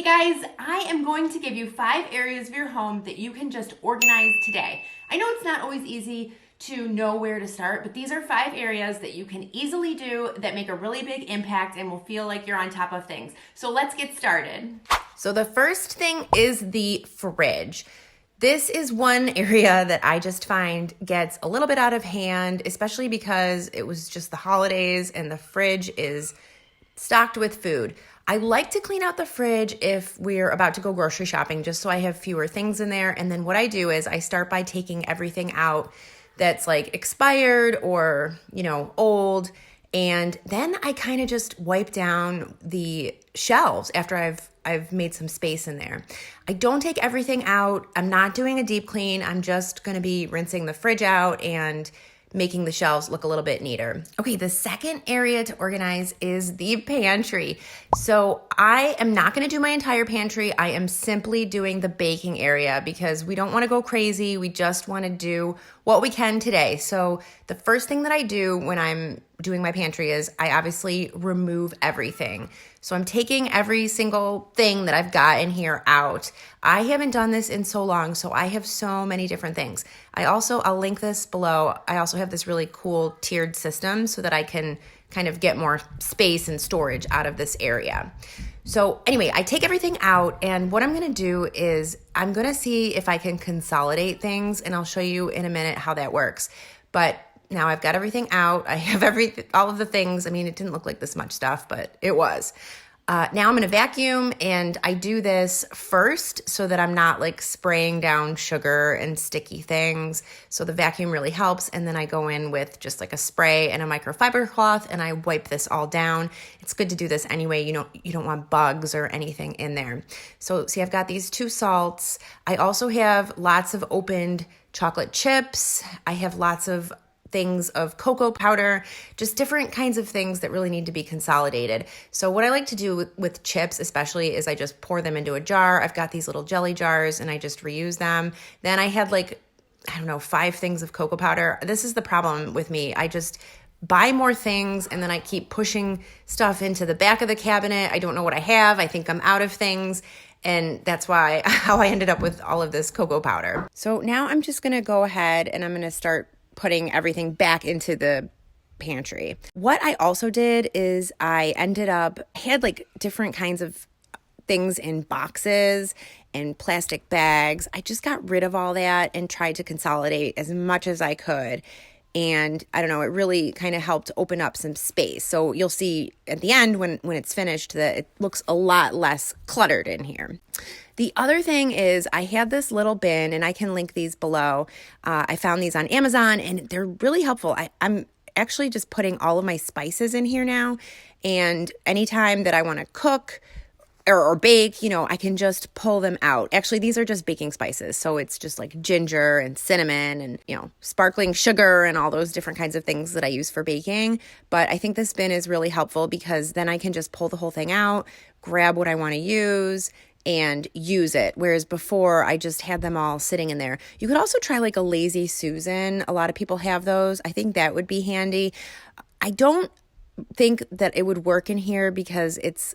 Hey guys, I am going to give you 5 areas of your home that you can just organize today. I know it's not always easy to know where to start, but these are 5 areas that you can easily do that make a really big impact and will feel like you're on top of things. So let's get started. So the first thing is the fridge. This is one area that I just find gets a little bit out of hand, especially because it was just the holidays and the fridge is stocked with food. I like to clean out the fridge if we're about to go grocery shopping, just so I have fewer things in there. And then what I do is I start by taking everything out that's like expired or, old. And then I kind of just wipe down the shelves after I've made some space in there. I don't take everything out. I'm not doing a deep clean. I'm just going to be rinsing the fridge out and making the shelves look a little bit neater. Okay, the second area to organize is the pantry. So I am not gonna do my entire pantry. I am simply doing the baking area because we don't wanna go crazy. We just wanna do what we can today. So the first thing that I do when I'm doing my pantry is I obviously remove everything. So I'm taking every single thing that I've got in here out. I haven't done this in so long, so I have so many different things. I'll link this below. I also have this really cool tiered system so that I can kind of get more space and storage out of this area. So anyway, I take everything out, and what I'm gonna do is I'm gonna see if I can consolidate things, and I'll show you in a minute how that works. But now I've got everything out. I have all of the things. I mean, it didn't look like this much stuff, but it was. Now I'm gonna vacuum, and I do this first so that I'm not like spraying down sugar and sticky things. So the vacuum really helps. And then I go in with just like a spray and a microfiber cloth, and I wipe this all down. It's good to do this anyway. You don't want bugs or anything in there. So see, I've got these 2 salts. I also have lots of opened chocolate chips. I have lots of things of cocoa powder, just different kinds of things that really need to be consolidated. So what I like to do with chips especially is I just pour them into a jar. I've got these little jelly jars and I just reuse them. Then I had 5 things of cocoa powder. This is the problem with me. I just buy more things and then I keep pushing stuff into the back of the cabinet. I don't know what I have. I think I'm out of things. And that's how I ended up with all of this cocoa powder. So now I'm just gonna go ahead and I'm gonna start putting everything back into the pantry. What I also did is I had like different kinds of things in boxes and plastic bags. I just got rid of all that and tried to consolidate as much as I could. And I don't know, it really kind of helped open up some space. So you'll see at the end when it's finished that it looks a lot less cluttered in here. The other thing is I had this little bin, and I can link these below. I found these on Amazon, and they're really helpful. I'm actually just putting all of my spices in here now. And anytime that I want to cook or bake, I can just pull them out. Actually, these are just baking spices. So it's just like ginger and cinnamon and, sparkling sugar and all those different kinds of things that I use for baking. But I think this bin is really helpful because then I can just pull the whole thing out, grab what I want to use, and use it. Whereas before I just had them all sitting in there. You could also try like a Lazy Susan. A lot of people have those. I think that would be handy. I don't think that it would work in here because it's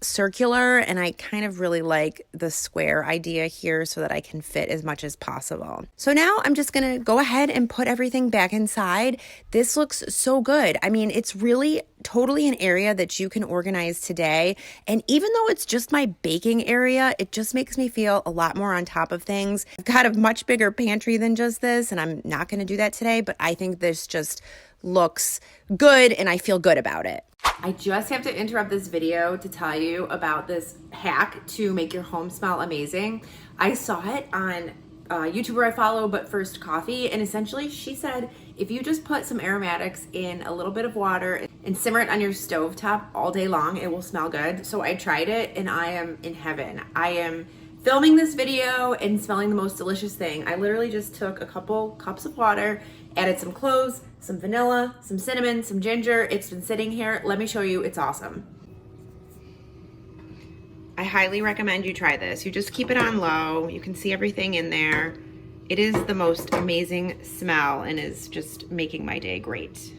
circular, and I kind of really like the square idea here so that I can fit as much as possible. So now I'm just gonna go ahead and put everything back inside. This looks so good. I mean, it's really totally an area that you can organize today. And even though it's just my baking area, it just makes me feel a lot more on top of things. I've got a much bigger pantry than just this, and I'm not gonna do that today, but I think this just looks good and I feel good about it. I just have to interrupt this video to tell you about this hack to make your home smell amazing. I saw it on a YouTuber I follow, But First Coffee, and essentially she said if you just put some aromatics in a little bit of water and simmer it on your stovetop all day long, it will smell good. So I tried it and I am in heaven. I am filming this video and smelling the most delicious thing. I literally just took a couple cups of water, added some cloves, some vanilla, some cinnamon, some ginger. It's been sitting here. Let me show you. It's awesome. I highly recommend you try this. You just keep it on low. You can see everything in there. It is the most amazing smell and is just making my day great.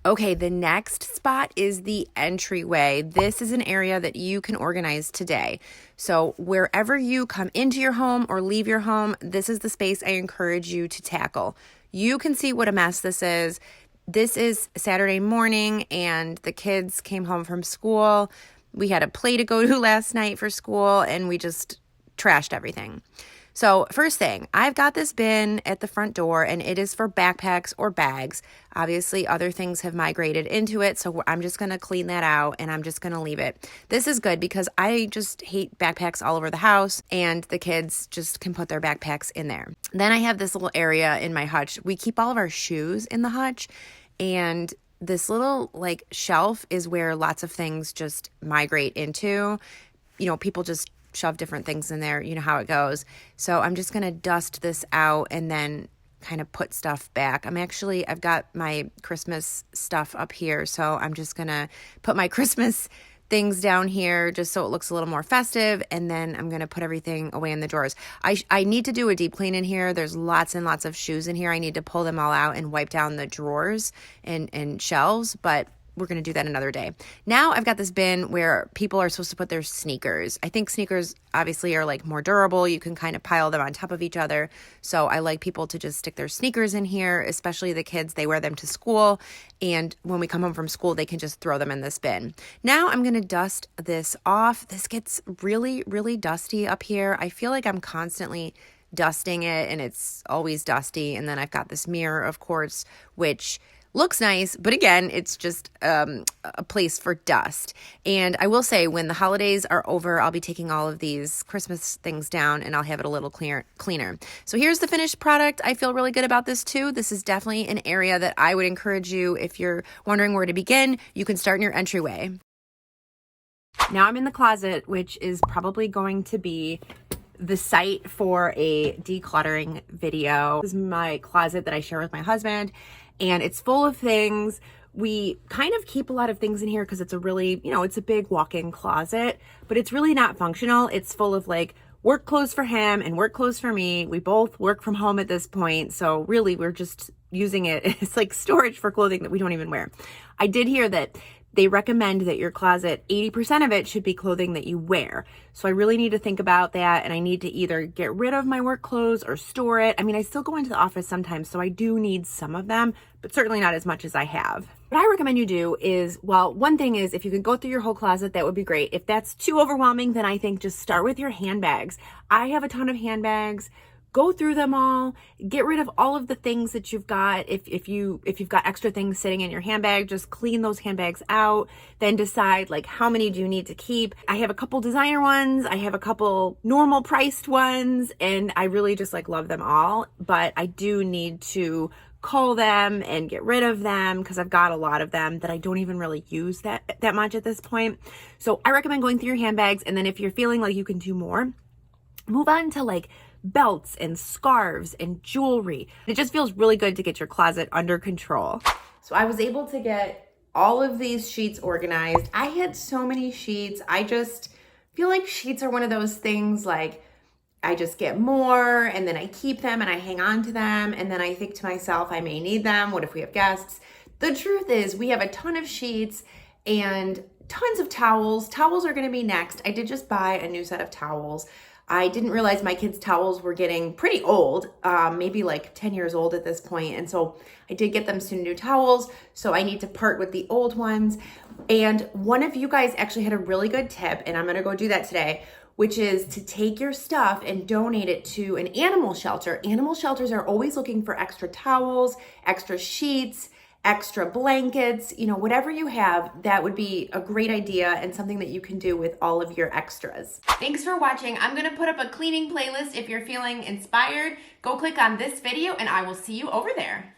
Okay, the next spot is the entryway. This is an area that you can organize today. So wherever you come into your home or leave your home, this is the space I encourage you to tackle. You can see what a mess this is. This is Saturday morning and the kids came home from school. We had a play to go to last night for school and we just trashed everything. So first thing, I've got this bin at the front door and it is for backpacks or bags. Obviously, other things have migrated into it, so I'm just going to clean that out and I'm just going to leave it. This is good because I just hate backpacks all over the house and the kids just can put their backpacks in there. Then I have this little area in my hutch. We keep all of our shoes in the hutch, and this little like shelf is where lots of things just migrate into. You know, people just shove different things in there. You know how it goes. So I'm just going to dust this out and then kind of put stuff back. I've got my Christmas stuff up here. So I'm just going to put my Christmas things down here just so it looks a little more festive. And then I'm going to put everything away in the drawers. I need to do a deep clean in here. There's lots and lots of shoes in here. I need to pull them all out and wipe down the drawers and shelves, but we're going to do that another day. Now I've got this bin where people are supposed to put their sneakers. I think sneakers obviously are like more durable. You can kind of pile them on top of each other. So I like people to just stick their sneakers in here, especially the kids. They wear them to school. And when we come home from school, they can just throw them in this bin. Now I'm going to dust this off. This gets really, really dusty up here. I feel like I'm constantly dusting it and it's always dusty. And then I've got this mirror, of course, which looks nice, but again, it's just a place for dust. And I will say, when the holidays are over, I'll be taking all of these Christmas things down and I'll have it a little cleaner. So here's the finished product. I feel really good about this too. This is definitely an area that I would encourage you, if you're wondering where to begin, you can start in your entryway. Now I'm in the closet, which is probably going to be the site for a decluttering video. This is my closet that I share with my husband, and it's full of things. We kind of keep a lot of things in here because it's a really, it's a big walk-in closet, but it's really not functional. It's full of like work clothes for him and work clothes for me. We both work from home at this point, so really we're just using it as like storage for clothing that we don't even wear. I did hear that they recommend that your closet, 80% of it should be clothing that you wear. So I really need to think about that, and I need to either get rid of my work clothes or store it. I mean, I still go into the office sometimes, so I do need some of them, but certainly not as much as I have. What I recommend you do is, well, one thing is if you can go through your whole closet, that would be great. If that's too overwhelming, then I think just start with your handbags. I have a ton of handbags. Go through them all, get rid of all of the things that you've got. If you've got extra things sitting in your handbag, just clean those handbags out, then decide like how many do you need to keep. I have a couple designer ones, I have a couple normal priced ones, and I really just like love them all, but I do need to cull them and get rid of them because I've got a lot of them that I don't even really use that much at this point. So I recommend going through your handbags, and then if you're feeling like you can do more, move on to like belts and scarves and jewelry. It just feels really good to get your closet under control. So I was able to get all of these sheets organized. I had so many sheets. I just feel like sheets are one of those things, like I just get more and then I keep them and I hang on to them. And then I think to myself, I may need them. What if we have guests? The truth is we have a ton of sheets and tons of towels. Towels are going to be next. I did just buy a new set of towels. I didn't realize my kids' towels were getting pretty old, maybe like 10 years old at this point. And so I did get them some new towels. So I need to part with the old ones. And one of you guys actually had a really good tip, and I'm going to go do that today, which is to take your stuff and donate it to an animal shelter. Animal shelters are always looking for extra towels, extra sheets, extra blankets, whatever you have. That would be a great idea and something that you can do with all of your extras. Thanks for watching. I'm going to put up a cleaning playlist. If you're feeling inspired, go click on this video and I will see you over there.